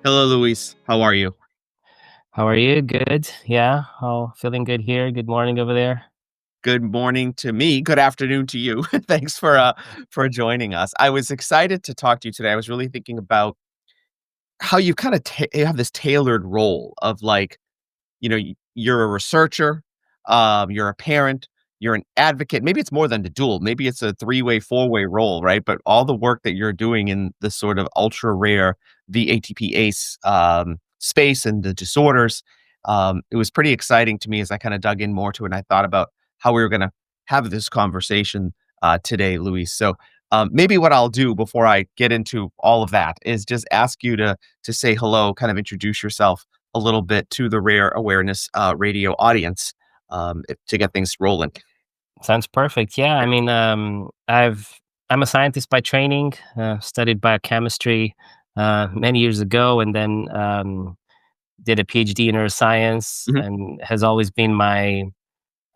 Hello, Luis. How are you? How are you? Good. Yeah. Oh, feeling good here. Good morning over there. Good morning to me. Good afternoon to you. Thanks for joining us. I was excited to talk to you today. I was really thinking about how you kind of you have this tailored role of like, you're a researcher, you're a parent, you're an advocate. Maybe it's more than the dual. Maybe it's a three-way, four-way role, right? But all the work that you're doing in the sort of ultra rare V-ATPase space and the disorders, it was pretty exciting to me as I kind of dug in more to it. And I thought about how we were going to have this conversation today, Luis. So maybe what I'll do before I get into all of that is just ask you to say hello, kind of introduce yourself a little bit to the Rare Awareness radio audience to get things rolling. Sounds perfect. Yeah. I'm a scientist by training. Studied biochemistry many years ago, and then did a PhD in neuroscience, Mhm, and has always been my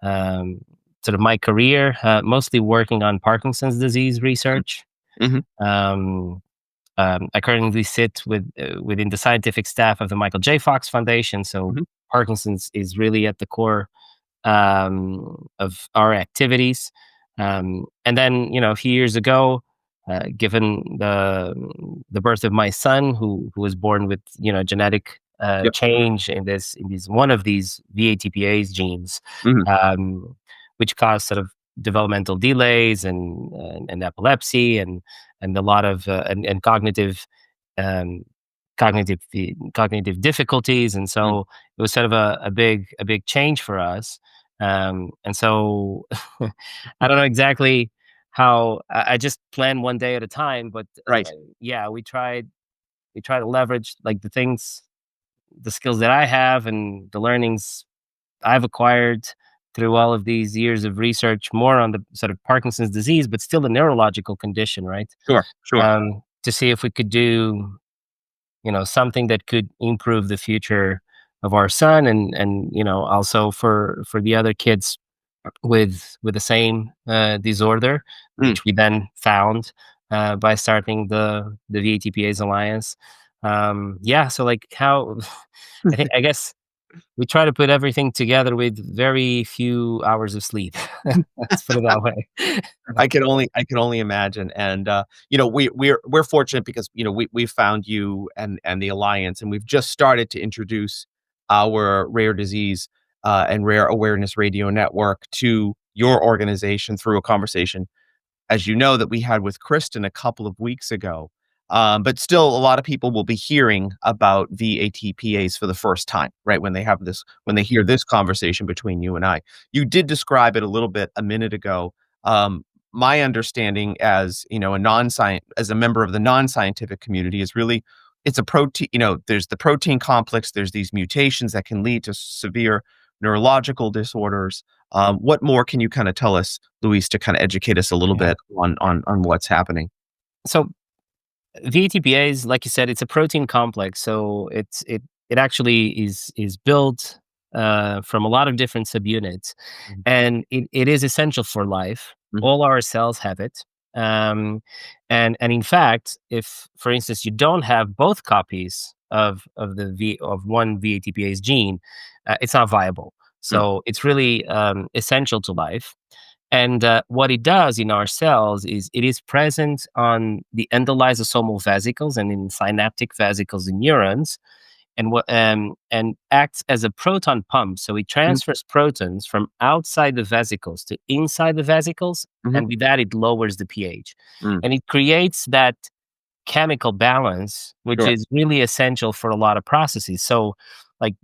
um, sort of my career. Mostly working on Parkinson's disease mhm, research. mhm, Um, I currently sit within the scientific staff of the Michael J. Fox Foundation. So mhm, Parkinson's is really at the core of our activities. And then, a few years ago, given the birth of my son, who was born with genetic yep, change in this one of these VATPase genes, mhm, um, which caused sort of developmental delays and epilepsy and a lot of and um, cognitive difficulties, and mm, so it was sort of a big change for us. And so I don't know exactly how. I just plan one day at a time, but right, yeah, we try to leverage like the skills that I have and the learnings I've acquired through all of these years of research, more on the sort of Parkinson's disease, but still a neurological condition, right? sure, sure, To see if we could do something that could improve the future of our son, and also for the other kids with the same disorder, mm. which we then found by starting the V-ATPase Alliance. Yeah, so like how I guess we try to put everything together with very few hours of sleep. Let's put it that way. I can only imagine, and we're fortunate because we found you and the alliance, and we've just started to introduce our rare disease and rare awareness radio network to your organization through a conversation as you know, that we had with Kristen a couple of weeks ago. But still, a lot of people will be hearing about VATPAs for the first time, right? When they hear this conversation between you and I. You did describe it a little bit a minute ago. Um, my understanding as a member of the non-scientific community is really it's a protein, there's the protein complex, there's these mutations that can lead to severe neurological disorders. What more can you kind of tell us, Luis, to kind of educate us a little Yeah. bit on what's happening? So VTPAs, like you said, it's a protein complex. So it actually is built from a lot of different subunits, Mhm, and it is essential for life. mhm, All our cells have it. Um, and in fact, if, for instance, you don't have both copies of one VATPase gene, it's not viable. mm, So it's really essential to life. And what it does in our cells is it is present on the endolysosomal vesicles and in synaptic vesicles in neurons, and acts as a proton pump. So it mhm, transfers protons from outside the vesicles to inside the vesicles, mhm, and with that, it lowers the pH, mm, and it creates that chemical balance, which sure. is really essential for a lot of processes. So, like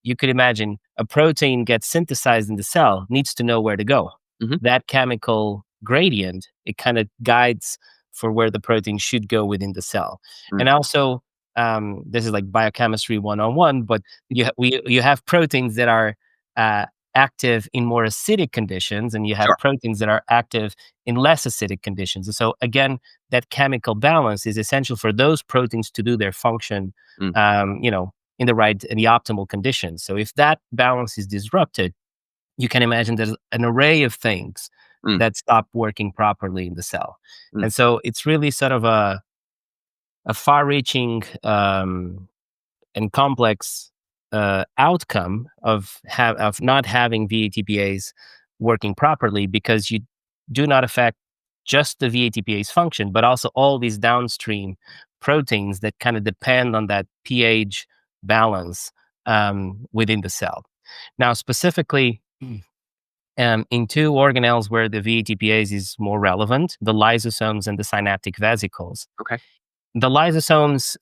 you could imagine a protein gets synthesized in the cell, needs to know where to go. Mhm, That chemical gradient, it kind of guides for where the protein should go within the cell. mm, And also, this is like biochemistry 101, but you have proteins that are uh, active in more acidic conditions, and you have sure. proteins that are active in less acidic conditions. And so again, that chemical balance is essential for those proteins to do their function, Mm, in the optimal conditions. So if that balance is disrupted, you can imagine there's an array of things mm, that stop working properly in the cell. mm, And so it's really sort of a far-reaching and complex outcome of not having VATPase working properly, because you do not affect just the VATPase function, but also all these downstream proteins that kind of depend on that pH balance within the cell. Now, specifically, in two organelles where the VATPase is more relevant, the lysosomes and the synaptic vesicles. Okay. The lysosomes,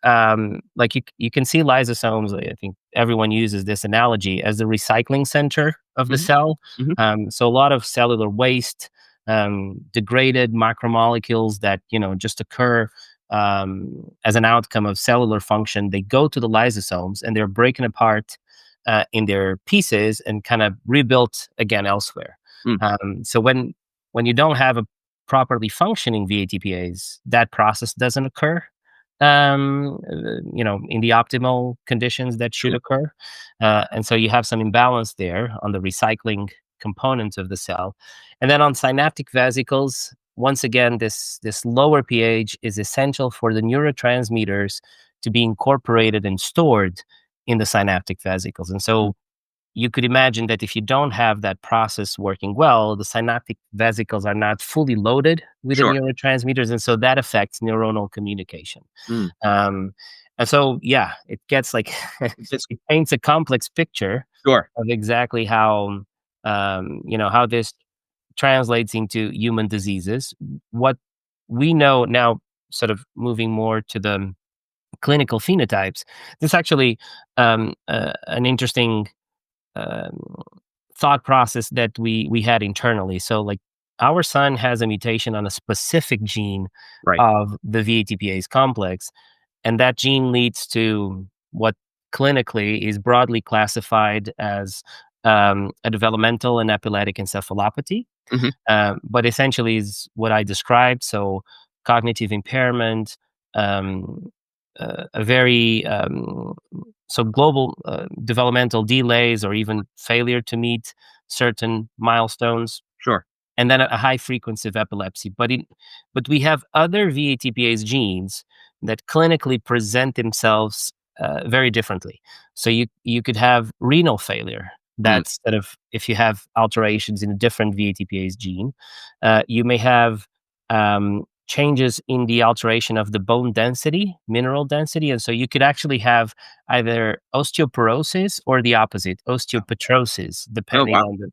like you can see lysosomes, I think everyone uses this analogy as the recycling center of the Hmm. cell. Hmm. So a lot of cellular waste, degraded macromolecules that, just occur as an outcome of cellular function, they go to the lysosomes and they're breaking apart in their pieces and kind of rebuilt again elsewhere. Mm. So when you don't have a properly functioning VATPase, that process doesn't occur. In the optimal conditions that should Sure. occur, and so you have some imbalance there on the recycling component of the cell, and then on synaptic vesicles. Once again, this lower pH is essential for the neurotransmitters to be incorporated and stored in the synaptic vesicles, and Mm. so you could imagine that if you don't have that process working well, the synaptic vesicles are not fully loaded with the Sure. neurotransmitters, and so that affects neuronal communication. Mm. Um, and so, yeah, it gets like It's it paints a complex picture sure. of exactly how this translates into human diseases. What we know now, sort of moving more to the clinical phenotypes, this actually an interesting um, thought process that we had internally. So, like, our son has a mutation on a specific gene Right. of the VATPase complex, and that gene leads to what clinically is broadly classified as a developmental and epileptic encephalopathy. Hmm. But essentially is what I described. So cognitive impairment, um, a very so global developmental delays or even failure to meet certain milestones, Sure. and then a high frequency of epilepsy. But we have other VATPase genes that clinically present themselves very differently. So you could have renal failure. Mm. That's sort of if you have alterations in a different VATPase gene. You may have changes in the alteration of the bone density, mineral density, and so you could actually have either osteoporosis or the opposite, osteopetrosis, Oh, depending wow. on the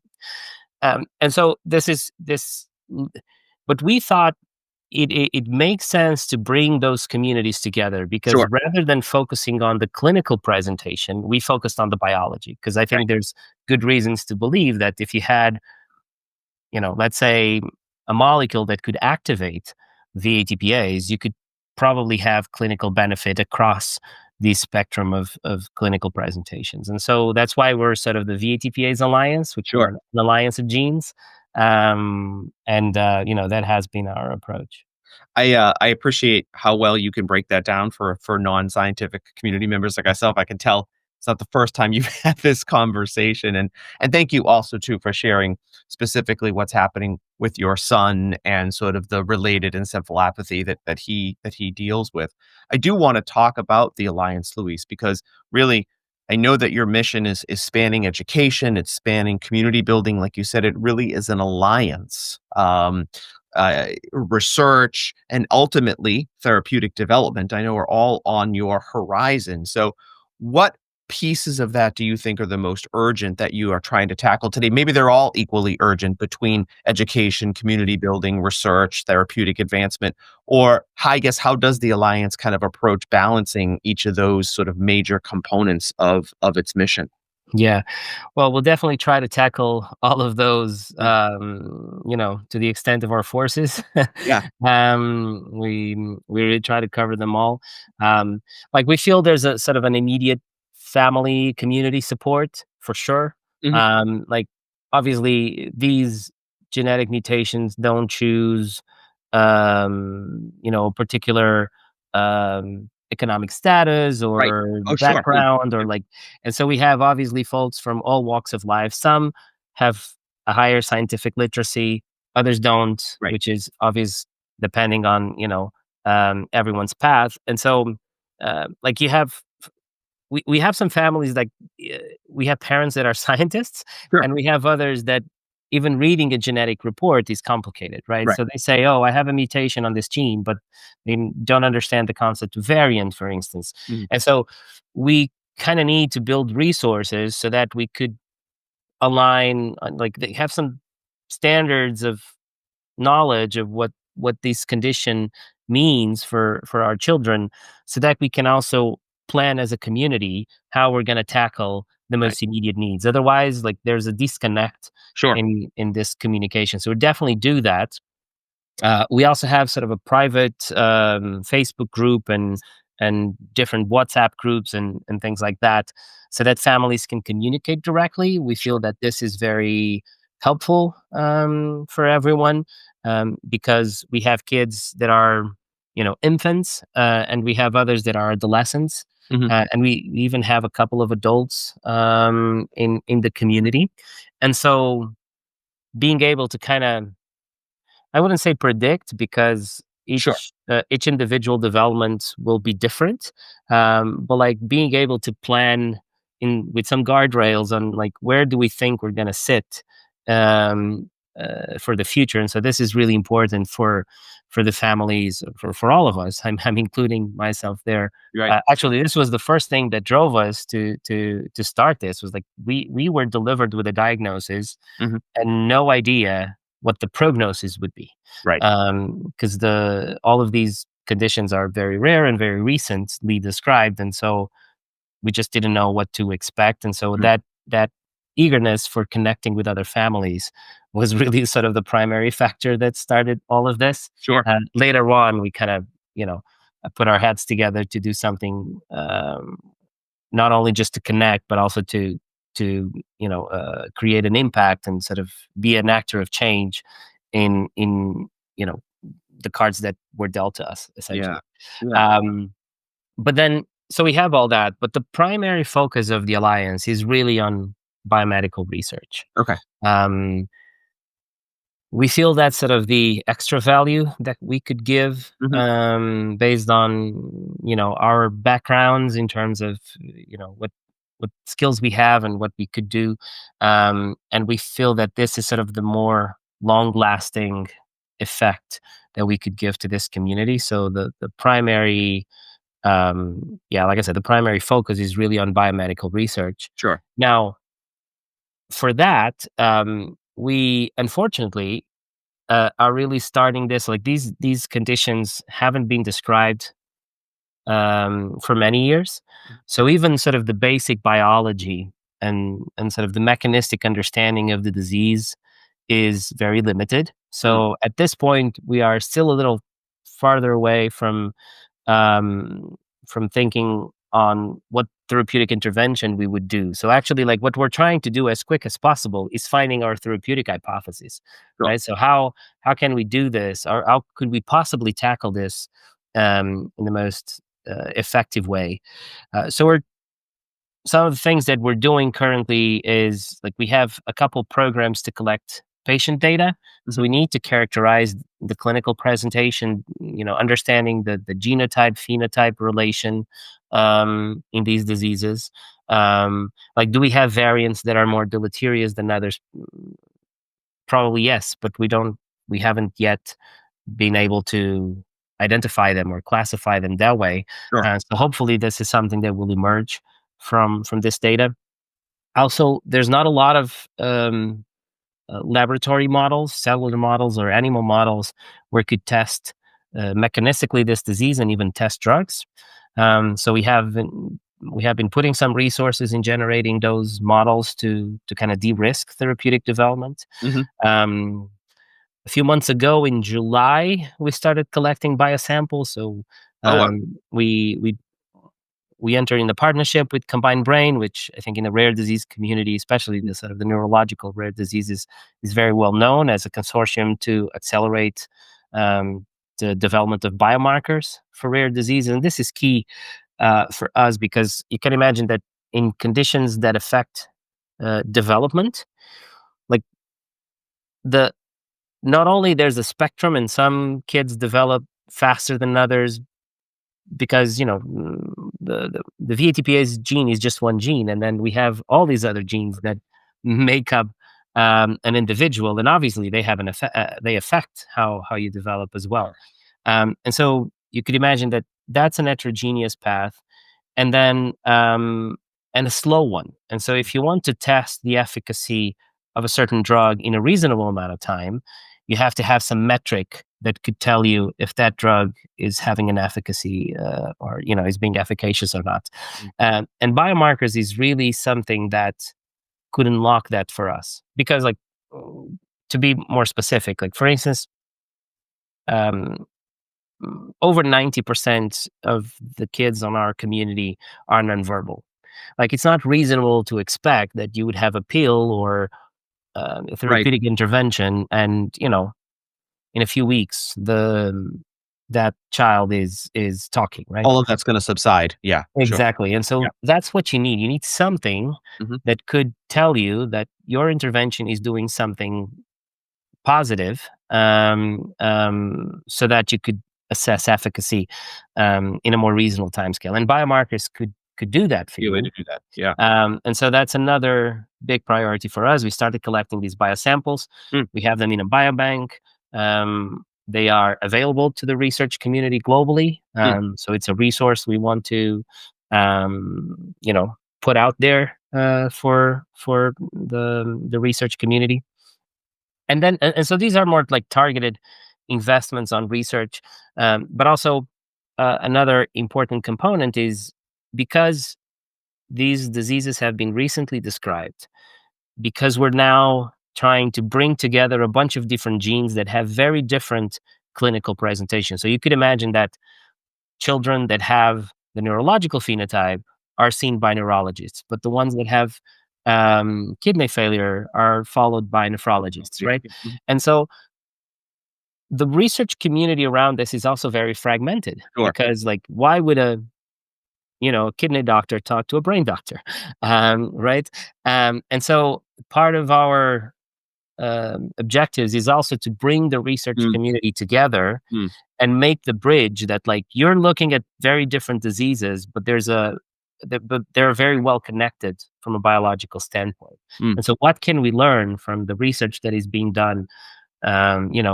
and so this is this, but we thought it makes sense to bring those communities together because Sure. rather than focusing on the clinical presentation, we focused on the biology. Because I Okay. think there's good reasons to believe that if you had, let's say a molecule that could activate VATPase, you could probably have clinical benefit across the spectrum of clinical presentations. And so that's why we're sort of the V-ATPase Alliance, which we're Sure. an alliance of genes. That has been our approach. I appreciate how well you can break that down for non-scientific community members like myself. I can tell it's not the first time you've had this conversation, and thank you also too for sharing specifically what's happening with your son and sort of the related encephalopathy that he deals with. I do want to talk about the Alliance, Luis, because really I know that your mission is spanning education, it's spanning community building. Like you said, it really is an alliance. Research, and ultimately therapeutic development, I know are all on your horizon. So, what pieces of that do you think are the most urgent that you are trying to tackle today? Maybe they're all equally urgent between education, community building, research, therapeutic advancement, or I guess how does the Alliance kind of approach balancing each of those sort of major components of its mission? Yeah. Well, we'll definitely try to tackle all of those, Mm. to the extent of our forces. Yeah. We really try to cover them all. Like we feel there's a sort of an immediate family community support for sure. Hmm. Like obviously these genetic mutations don't choose, a particular economic status Right. or Oh, sure. Mm. background or Yep. like, and so we have obviously folks from all walks of life. Some have a higher scientific literacy, others don't, Right. which is obvious depending on everyone's path. And so, like you have. we have some families like we have parents that are scientists, Sure. and we have others that even reading a genetic report is complicated, right? Right. So they say, "Oh, I have a mutation on this gene," but they don't understand the concept of variant, for instance. Mhm. And so we kind of need to build resources so that we could align, like they have some standards of knowledge of what this condition means for our children, so that we can also plan as a community how we're going to tackle the Right. most immediate needs. Otherwise, like there's a disconnect Sure. in this communication, so we definitely do that. We also have sort of a private Facebook group and different WhatsApp groups and things like that, so that families can communicate directly. We feel Sure. that this is very helpful for everyone, because we have kids that are, infants, and we have others that are adolescents, Mhm. and we even have a couple of adults in the community, and so being able to kind of, I wouldn't say predict, because Sure. each individual development will be different, but like being able to plan in with some guardrails on like where do we think we're going to sit um, for the future, and so this is really important for the families, for all of us. I'm including myself there. Right. Actually, this was the first thing that drove us to start this. Was like we were delivered with a diagnosis Mhm. and no idea what the prognosis would be, Right. because the all of these conditions are very rare and very recently described, and so we just didn't know what to expect, and so Mm. that eagerness for connecting with other families was really sort of the primary factor that started all of this. Sure. Later on, we kind of, put our heads together to do something, not only just to connect, but also to create an impact and sort of be an actor of change in the cards that were dealt to us, Yeah. essentially. Yeah. Um, but then, so we have all that, but the primary focus of the alliance is really on biomedical research. Okay. Um, we feel that sort of the extra value that we could give, Mhm. based on our backgrounds in terms of what skills we have and what we could do, and we feel that this is sort of the more long lasting effect that we could give to this community. So the primary, yeah, like I said, the primary focus is really on biomedical research. Sure. Now, for that, we unfortunately are really starting this. Like these conditions haven't been described for many years, so even sort of the basic biology and sort of the mechanistic understanding of the disease is very limited. Mm. So at this point, we are still a little farther away um, from thinking on what therapeutic intervention we would do. So actually, like what we're trying to do as quick as possible is finding our therapeutic hypothesis, Sure. right? So how can we do this, or how could we possibly tackle this in the most effective way? So we're some of the things that we're doing currently is like we have a couple programs to collect patient data. So Mhm. we need to characterize the clinical presentation, understanding the genotype phenotype relation in these diseases. Like, do we have variants that are more deleterious than others? Probably yes, but we haven't yet been able to identify them or classify them that way. Sure. So hopefully this is something that will emerge from this data. Also, there's not a lot of laboratory models, cellular models, or animal models where you could test mechanistically this disease and even test drugs. So we have been putting some resources in generating those models to kind of de-risk therapeutic development. Mhm. Um, a few months ago in July, we started collecting biosamples. So Oh, wow. we enter in the partnership with Combined Brain, which I think in the rare disease community, especially the sort of the neurological rare diseases, is very well known as a consortium to accelerate um, the development of biomarkers for rare diseases. And this is key for us because you can imagine that in conditions that affect development, like the not only there's a spectrum and some kids develop faster than others, because the V-ATPase gene is just one gene, and then we have all these other genes that make up an individual, and obviously they have they affect how you develop as well. And so you could imagine that that's an heterogeneous path, and then and a slow one. And so if you want to test the efficacy of a certain drug in a reasonable amount of time, you have to have some metric that could tell you if that drug is having an efficacy, or is being efficacious or not. Mm. And biomarkers is really something that could unlock that for us, because like, to be more specific, like for instance, um, over 90% of the kids on our community are nonverbal. Like, it's not reasonable to expect that you would have a pill or a Right. therapeutic intervention, and in a few weeks that child is talking, right? All of that's gonna subside. Yeah, sure. Exactly. And Yeah. so that's what you need. You need something Mhm. that could tell you that your intervention is doing something positive, so that you could assess efficacy in a more reasonable timescale. And biomarkers could do that for Be a way to you. do that. Yeah. And so that's another big priority for us. We started collecting these biosamples. Mm. We have them in a biobank. They are available to the research community globally. Mm. So it's a resource we want to, put out there for the research community. And so these are more like targeted investments on research, but also another important component is, because these diseases have been recently described, because we're now trying to bring together a bunch of different genes that have very different clinical presentations. So you could imagine that children that have the neurological phenotype are seen by neurologists, but the ones that have kidney failure are followed by nephrologists, right? Mhm. And so the research community around this is also very fragmented, Sure. because, like, why would a kidney doctor talk to a brain doctor? Right? And so part of our objectives is also to bring the research Mm. community together Mm. and make the bridge that, like, you're looking at very different diseases, but but they're very well connected from a biological standpoint. Mm. And so what can we learn from the research that is being done, in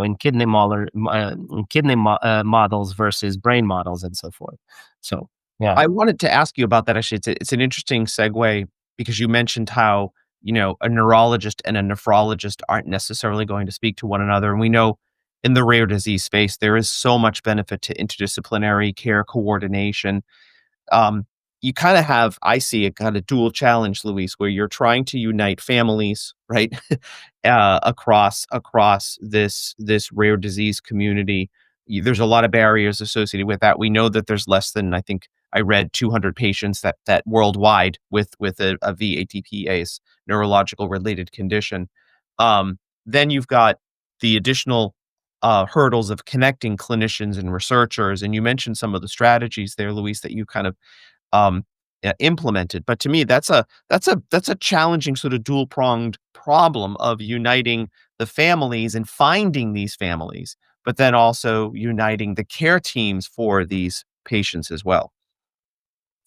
models versus brain models and so forth. So, yeah. I wanted to ask you about that actually. It's an interesting segue because you mentioned how, a neurologist and a nephrologist aren't necessarily going to speak to one another. And we know in the rare disease space, there is so much benefit to interdisciplinary care coordination. um, you kind of have, I see a kind of dual challenge, Luis, where you're trying to unite families, right, across this rare disease community. There's a lot of barriers associated with that. We know that there's less than, I think I read, 200 patients that worldwide with a VATPase neurological related condition. Then you've got the additional hurdles of connecting clinicians and researchers. And you mentioned some of the strategies there, Luis, that you kind of um, implemented. But to me, that's a challenging sort of dual pronged problem of uniting the families and finding these families, but then also uniting the care teams for these patients as well.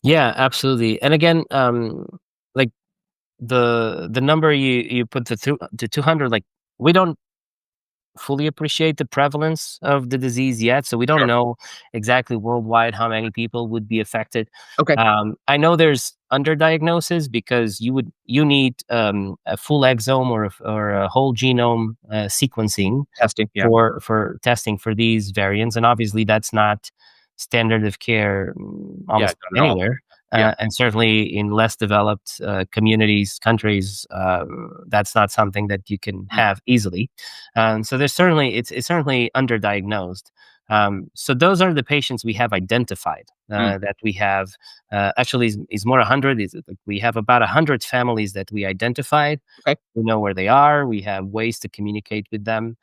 Yeah, absolutely. And again, like, the number you put to 200, like, we don't fully appreciate the prevalence of the disease yet, so we don't Sure. know exactly worldwide how many people would be affected. Okay. I know there's underdiagnosis, because you need a full exome or a whole genome sequencing Testing. Yeah. for testing for these variants, and obviously that's not standard of care Yeah. almost Not at all. anywhere. Yeah. And certainly in less developed countries, that's not something that you can Mm. have easily. So it's certainly underdiagnosed. So those are the patients we have identified. Mm. That we have, actually is more 100. We have about 100 families that we identified. Okay. We know where they are. We have ways to communicate with them,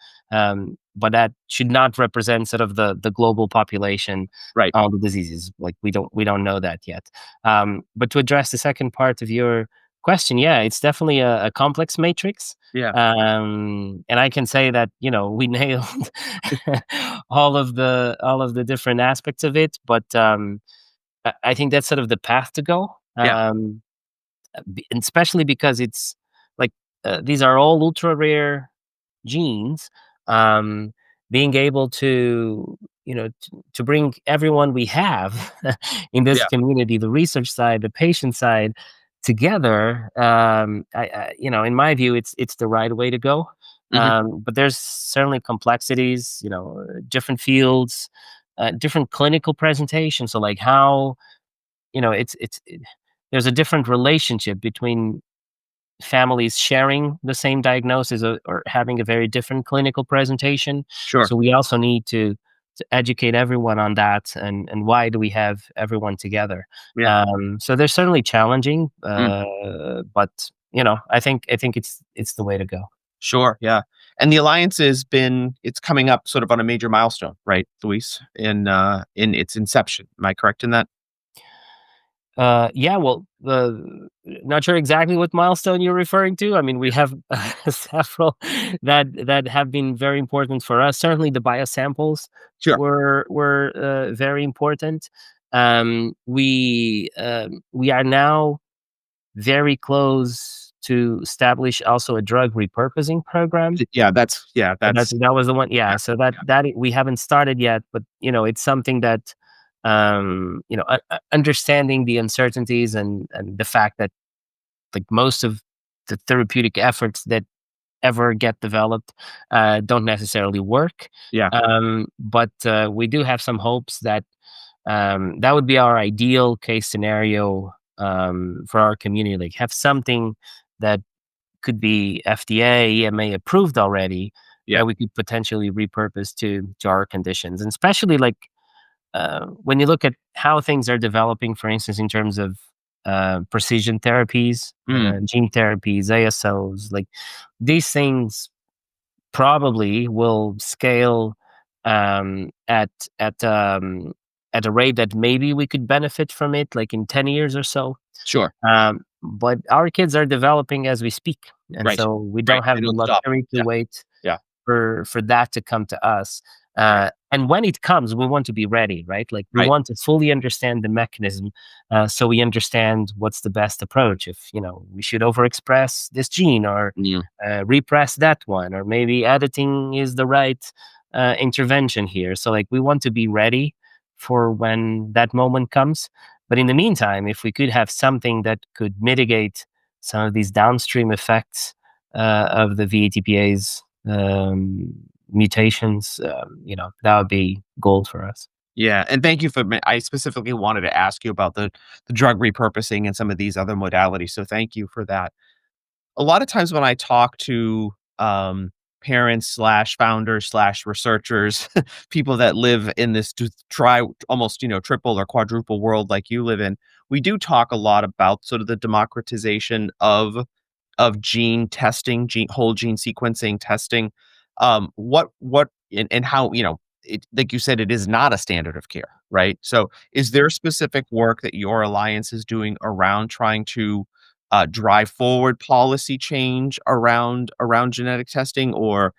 but that should not represent sort of the global population Right. of the diseases. Like, we don't know that yet. But to address the second part of your question. Yeah, it's definitely a complex matrix. Yeah. And I can say that, we nailed all of the different aspects of it, but I think that's sort of the path to go. Yeah. And especially because it's like, these are all ultra rare genes. um, Being able to, to bring everyone we have in this Yeah. community, the research side, the patient side, together, in my view, it's the right way to go. Mhm. But there's certainly complexities, different fields, different clinical presentations. So like how, there's a different relationship between families sharing the same diagnosis, or having a very different clinical presentation. Sure. So we also need to educate everyone on that, and why do we have everyone together. Yeah. So they're certainly challenging, Mm. but I think it's the way to go. Sure, yeah. And the alliance it's coming up sort of on a major milestone, right, Luis, in its inception. Am I correct in that? Yeah, well, not sure exactly what milestone you're referring to. I mean, we have several that have been very important for us. Certainly, the biosamples Sure. were very important. We are now very close to establish also a drug repurposing program. Yeah, So that was the one, yeah. yeah, So that we haven't started yet, but it's something that, understanding the uncertainties, and the fact that, like, most of the therapeutic efforts that ever get developed don't necessarily work. yeah, But we do have some hopes that, that would be our ideal case scenario, for our community. Like, have something that could be FDA, EMA approved already, yeah. that we could potentially repurpose to our conditions. And especially, like, when you look at how things are developing, for instance, in terms of precision therapies, Mm, gene therapies, ASOs, like, these things probably will scale, um, at at um, at a rate that maybe we could benefit from it, like in 10 years or so. sure. But our kids are developing as we speak, and Right, so we right. don't They have the don't stop. luxury to Yeah, wait yeah, for that to come to us. right, And when it comes, we want to be ready, right? Like, we right. want to fully understand the mechanism, so we understand what's the best approach. If, we should overexpress this gene, or Mm, repress that one, or maybe editing is the right intervention here. So, like, we want to be ready for when that moment comes. But in the meantime, if we could have something that could mitigate some of these downstream effects of the V-ATPase mutations, that would be gold for us. yeah, and thank you for I specifically wanted to ask you about the drug repurposing and some of these other modalities, so thank you for that. A lot of times when I talk to, parents slash founders slash researchers, people that live in this almost, triple or quadruple world like you live in, we do talk a lot about sort of the democratization of gene testing, whole gene sequencing testing. What and how, like you said, it is not a standard of care, right? So is there specific work that your alliance is doing around trying to drive forward policy change around genetic testing, or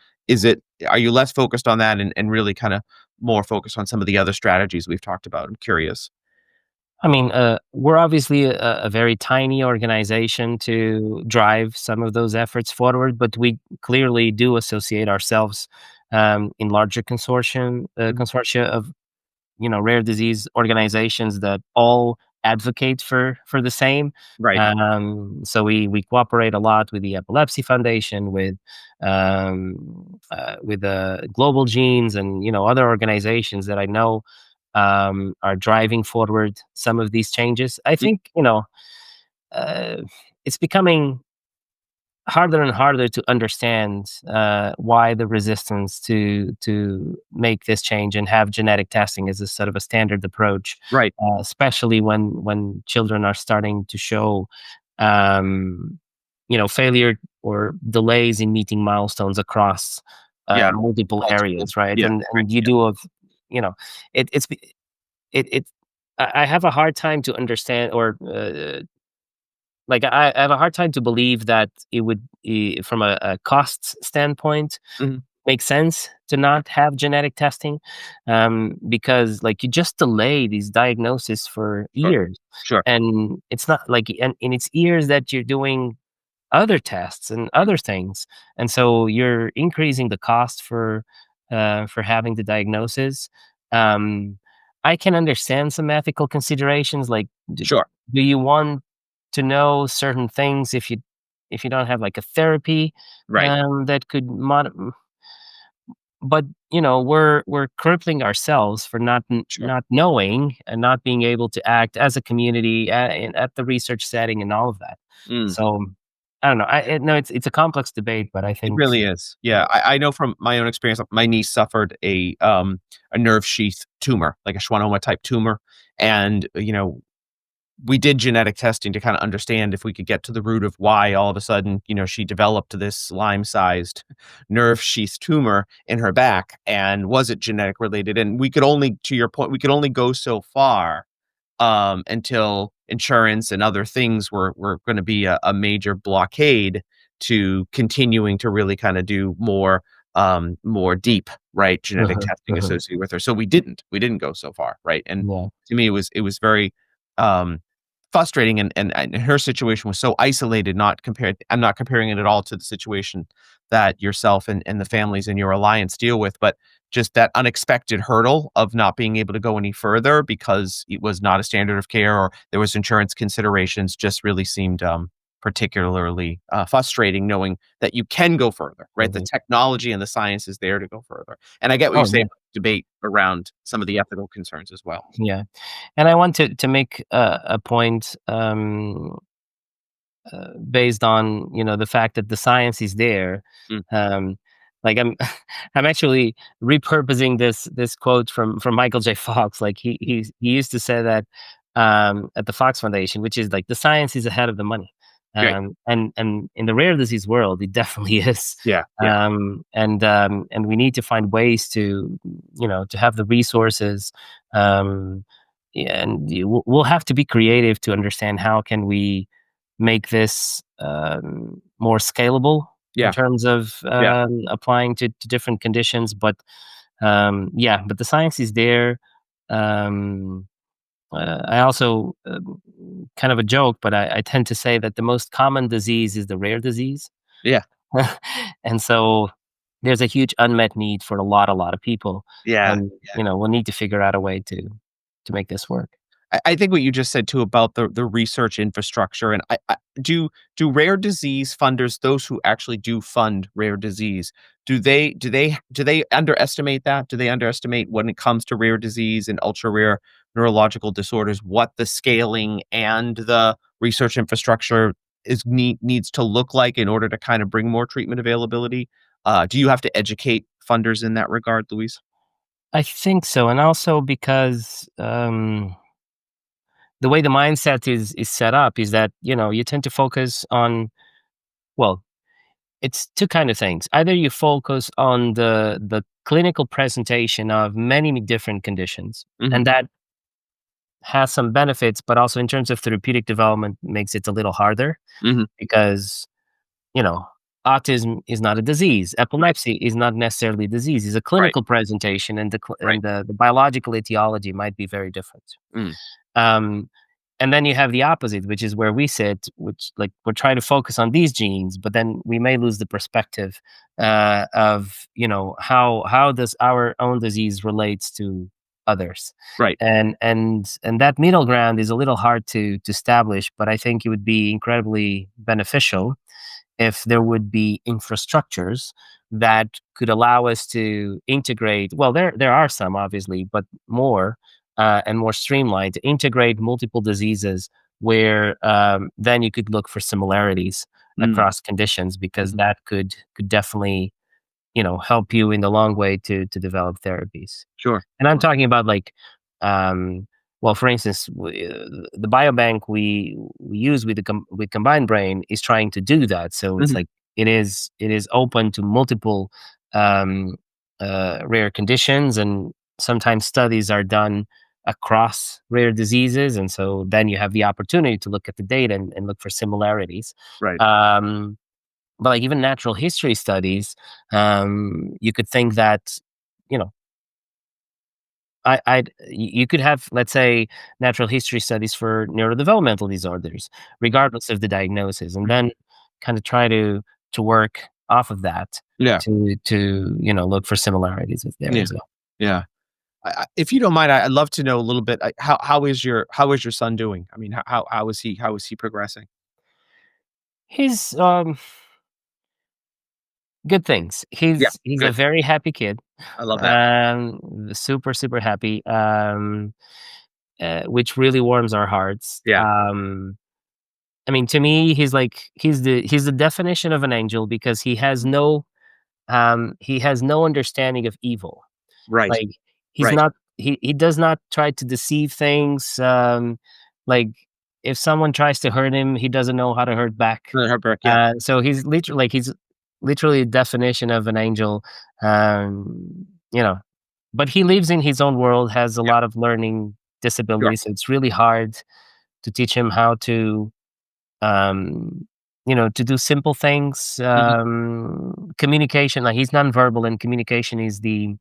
are you less focused on that and really kind of more focused on some of the other strategies we've talked about? I'm curious. I mean, we're obviously a very tiny organization to drive some of those efforts forward, but we clearly do associate ourselves, in larger Mhm. consortia of, rare disease organizations that all advocate for the same. Right. So we cooperate a lot with the Epilepsy Foundation, with Global Genes, and other organizations that I know are driving forward some of these changes. I Y- think, uh, it's becoming harder and harder to understand why the resistance to make this change and have genetic testing as a sort of a standard approach, Right. especially when children are starting to show, um, failure or delays in meeting milestones across Yeah. multiple Multiple. areas, right? Yeah. Right. And you Yeah. do of, you know, it, it's be- it. I have a hard time to understand, or like I have a hard time to believe that it would, from a cost standpoint, Mhm. make sense to not have genetic testing, because like you just delay these diagnoses for Sure. years, Sure. and it's not like, and it's years that you're doing other tests and other things, and so you're increasing the cost for having the diagnosis. Um, I can understand some ethical considerations, like Sure. do you want to know certain things if you don't have like a therapy Right. that could but we're crippling ourselves for Sure. not knowing and not being able to act as a community at the research setting and all of that. Mm. So I don't know. No, it's a complex debate, but I It think really is. Yeah, I know from my own experience, my niece suffered a nerve sheath tumor, like a schwannoma type tumor, and, we did genetic testing to kinda understand if we could get to the root of why all of a sudden, she developed this Lyme-sized nerve sheath tumor in her back, and was it genetic related? And we could only, to your point, we could only go so far, until insurance and other things were going to be a major blockade to continuing to really kind of do more deep, right, genetic uh-huh, testing uh-huh, associated with her. So we didn't go so far, right? And yeah, to me, it was very um, frustrating, and her situation was so isolated. Not compared, I'm not comparing it at all to the situation that yourself and the families in your alliance deal with, but just that unexpected hurdle of not being able to go any further because it was not a standard of care or there was insurance considerations just really seemed particularly frustrating, knowing that you can go further, right? The mhm. technology and the science is there to go further. And I get what you Oh say yeah, about debate around some of the ethical concerns as well. yeah. And I want to make a point, based on the fact that the science is there. Mm, Like I'm actually repurposing this quote from Michael J. Fox. Like he used to say that, at the Fox Foundation, which is like the science is ahead of the money. great. And in the rare disease world, it definitely is. Yeah, yeah, And we need to find ways to to have the resources. Um, yeah, and we'll have to be creative to understand how can we make this more scalable in yeah, terms of yeah. applying to different conditions. But yeah, but the science is there. Um, I also, kind of a joke, but I tend to say that the most common disease is the rare disease. Yeah. And so there's a huge unmet need for a lot of people. Yeah. And, we'll need to figure out a way to make this work. I think what you just said too about the research infrastructure, and do rare disease funders, those who actually do fund rare disease, do they underestimate that? Do they underestimate when it comes to rare disease and ultra rare neurological disorders what the scaling and the research infrastructure needs to look like in order to kind of bring more treatment availability? Do you have to educate funders in that regard, Luis? I think so. And also because the way the mindset is set up is that you tend to focus on, well, it's two kind of things. Either you focus on the clinical presentation of many different conditions, Hmm. and that has some benefits, but also in terms of therapeutic development makes it a little harder Hmm. because you know autism is not a disease, Right. epilepsy is not necessarily a disease, it's a Right. clinical presentation, and Right. the biological etiology might be very different. Mm. Um, and then you have the opposite, which is where we sit, which like we're trying to focus on these genes, but then we may lose the perspective of how does our own disease relates to others, Right. and that middle ground is a little hard to establish. But I think it would be incredibly beneficial if there would be infrastructures that could allow us to integrate. Well, there are some obviously, but more and more streamlined to integrate multiple diseases where then you could look for similarities Mm. across conditions, because Mhm. that could definitely help you in the long way to develop therapies. Sure. And I'm Sure. talking about like, well, for instance, the biobank we use with with Combined Brain is trying to do that. So it's Mhm. like it is open to multiple um, rare conditions, and sometimes studies are done across rare diseases, and so then you have the opportunity to look at the data and look for similarities. Right. Um, but like even natural history studies, you could think that, you know, you could have, let's say, natural history studies for neurodevelopmental disorders, regardless of the diagnosis, and Mhm. then kind of try to work off of that Yeah. to look for similarities if there Yeah. is a. Yeah. If you don't mind, I'd love to know a little bit, how is your son doing? I mean, how is he progressing? He's good things. Yeah, He's a good. very happy kid. I love that. Super super happy. Which really warms our hearts. Yeah. I mean, to me, he's the definition of an angel because he has no understanding of evil. Right. Like Right. he does not try to deceive things. Like if someone tries to hurt him, he doesn't know how to hurt back. Heartbreak, yeah. So he's literally a definition of an angel. You know, but he lives in his own world, has a Yeah. lot of learning Sure. disabilities. So it's really hard to teach him how to um, to do simple things. Mhm. Communication, like he's nonverbal, and communication is the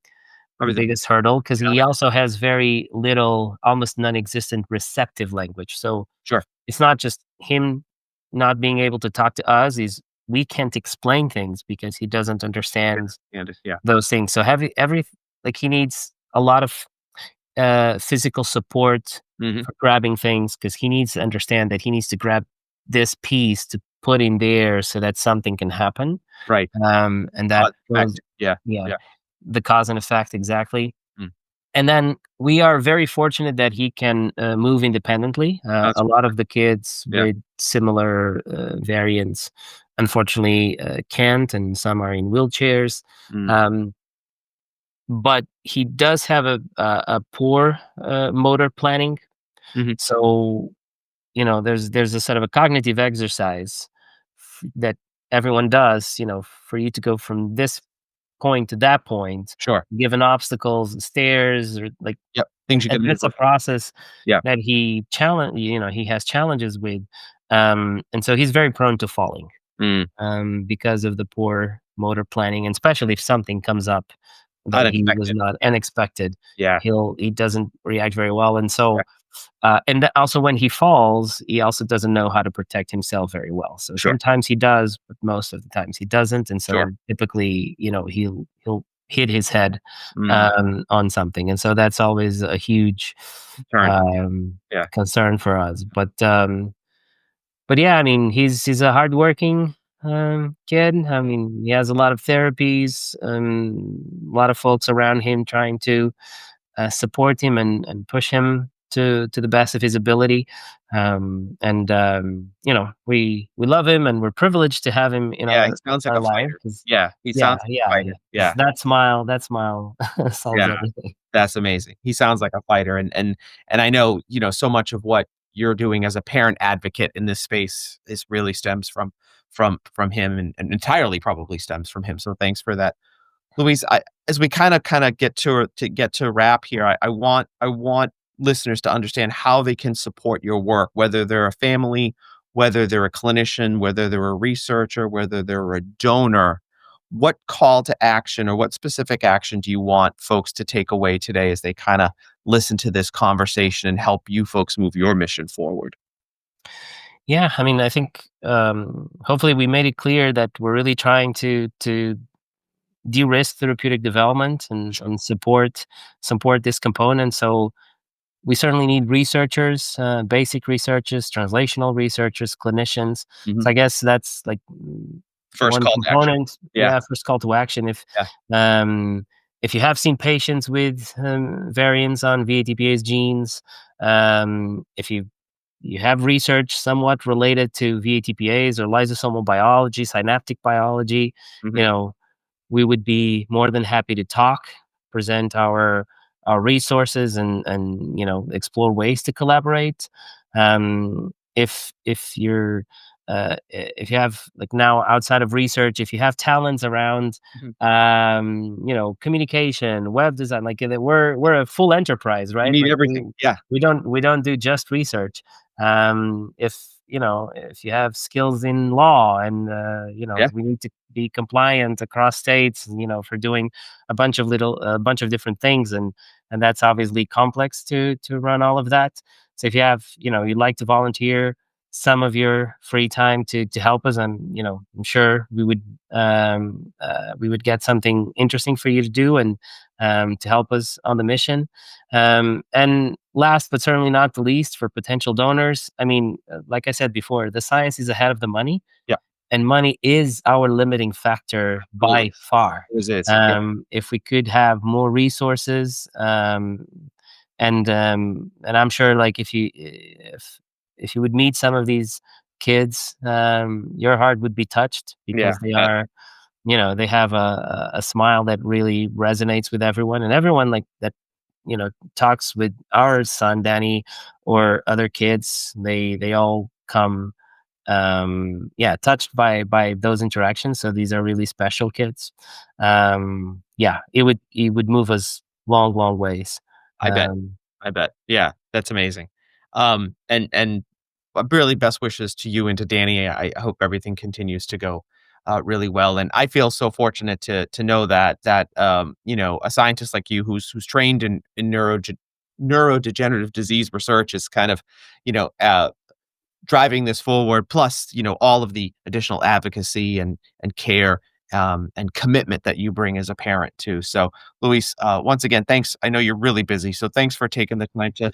Probably the biggest hurdle because he challenge. also has very little, almost non-existent receptive language. So Sure. it's not just him not being able to talk to us; is we can't explain things because he doesn't Yeah. understand And yeah. those things. So like he needs a lot of physical support Mhm. for grabbing things because he needs to understand that he needs to grab this piece to put in there so that something can happen. Right. And that Cause goes, effect. Yeah. yeah, Yeah. the cause and effect exactly. Mm. And then we are very fortunate that he can move independently. That's A lot of the kids yeah. with similar variants, unfortunately, can't, and some are in wheelchairs. Mm. Um, but he does have a poor motor planning. Mhm. So there's a sort of a cognitive exercise that everyone does. For you to go from this point to that point, Sure. given obstacles, stairs, or like, Yep. Things you and can do that's a before. process Yeah. that he has challenges with, and so he's very prone to falling Mm. because of the poor motor planning, and especially if something comes up that he was Unexpected. not unexpected, Yeah. he doesn't react very well, and Yeah. so also when he falls, he also doesn't know how to protect himself very well. So Sure. sometimes he does, but most of the times he doesn't, and Sure. so typically, he'll hit his head Mm. on something, and so that's always a huge Turn. um, Yeah. concern for us. But yeah, I mean, he's a hardworking kid. I mean, he has a lot of therapies, a lot of folks around him trying to support him and push him to the best of his ability. We love him, and we're privileged to have him in Yeah, he our sounds like our a life. fighter. 'Cause Yeah, he yeah, sounds like a yeah, yeah. fighter. Yeah. That smile solves Yeah. everything. That's amazing. He sounds like a fighter, and I know, so much of what you're doing as a parent advocate in this space is really stems from him, and entirely probably stems from him, so thanks for that. Luis, as we kinda get to wrap here, I want listeners to understand how they can support your work, whether they're a family, whether they're a clinician, whether they're a researcher, whether they're a donor. What call to action or what specific action do you want folks to take away today as they kinda listen to this conversation and help you folks move your mission forward? Yeah, I mean, I think hopefully we made it clear that we're really trying to de-risk therapeutic development Sure. and support this component. So we certainly need researchers, basic researchers, translational researchers, clinicians. Mhm. So I guess that's like First one call to action. component. Yeah, Yeah, first call to action. yeah. Um, if you have seen patients with variants on V-ATPase genes, if you have research somewhat related to V-ATPase or lysosomal biology, synaptic biology, Mhm. you know, we would be more than happy to talk, present our resources, and explore ways to collaborate. If you're if you have like now outside of research, if you have talents around Mhm. communication, web design, like we're a full enterprise, You right? need Like everything. Yeah, we don't do just research. If if you have skills in law, and yeah, we need to be compliant across states, for doing a bunch of different things, and that's obviously complex to run all of that. So if you have, you'd like to volunteer some of your free time to help us, and I'm sure we would get something interesting for you to do, and to help us on the mission. And last but certainly not the least, for potential donors, I mean, like I said before, the science is ahead of the money, yeah, and money is our limiting factor by absolutely. far. Always is. Yeah, If we could have more resources, and I'm sure, like, if you would meet some of these kids, your heart would be touched, yeah, because they have a smile that really resonates with everyone, and everyone like that talks with our son Danny or other kids. They all come, touched by those interactions. So these are really special kids. Yeah, it would move us long ways. I bet. um I bet. Yeah, that's amazing. And really best wishes to you and to Danny. I hope everything continues to go really well. And I feel so fortunate to know that a scientist like you who's trained in neurodegenerative disease research is kind of, you know, uh, driving this forward, plus, all of the additional advocacy and care, and commitment that you bring as a parent too. So, Luis, once again, thanks. I know you're really busy, so thanks for taking the time to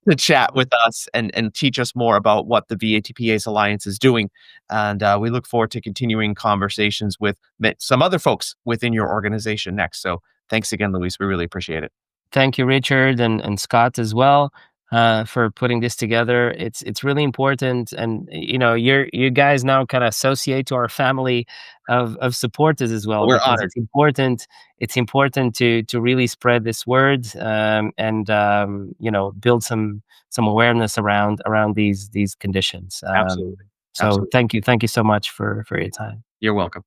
to chat with us and teach us more about what the V-ATPase Alliance is doing. And we look forward to continuing conversations with some other folks within your organization next. So, thanks again, Luis. We really appreciate it. Thank you, Richard, and Scott as well, for putting this together. It's really important, and you guys now kind of associate to our family of supporters as well, We're because honored. it's important to really spread this word, and build some awareness around these conditions. Absolutely. So Absolutely. thank you so much for your time. You're welcome.